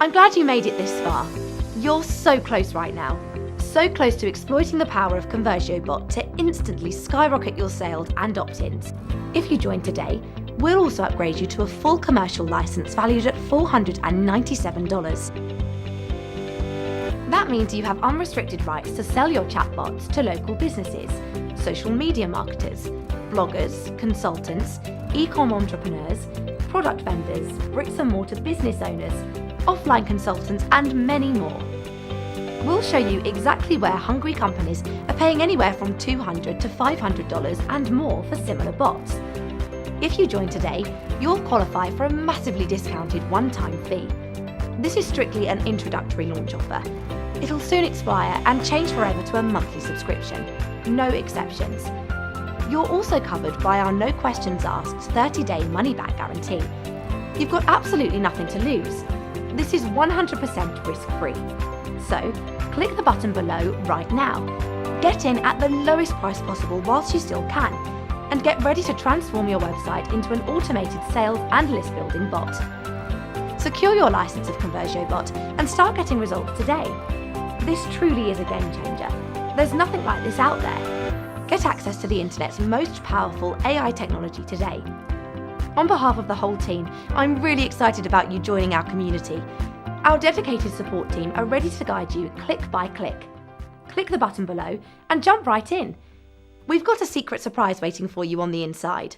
I'm glad you made it this far. You're so close right now. So close to exploiting the power of ConversioBot to instantly skyrocket your sales and opt-ins. If you join today, we'll also upgrade you to a full commercial license valued at $497. That means you have unrestricted rights to sell your chatbots to local businesses, social media marketers, bloggers, consultants, e-com entrepreneurs, product vendors, bricks and mortar business owners, offline consultants, and many more. We'll show you exactly where hungry companies are paying anywhere from $200 to $500 and more for similar bots. If you join today, you'll qualify for a massively discounted one-time fee. This is strictly an introductory launch offer. It'll soon expire and change forever to a monthly subscription. No exceptions. You're also covered by our no questions asked 30-day money-back guarantee. You've got absolutely nothing to lose. This is 100% risk-free. So, click the button below right now. Get in at the lowest price possible whilst you still can, and get ready to transform your website into an automated sales and list building bot. Secure your license of ConversioBot and start getting results today. This truly is a game changer. There's nothing like this out there. Get access to the internet's most powerful AI technology today. On behalf of the whole team, I'm really excited about you joining our community. Our dedicated support team are ready to guide you click by click. Click the button below and jump right in. We've got a secret surprise waiting for you on the inside.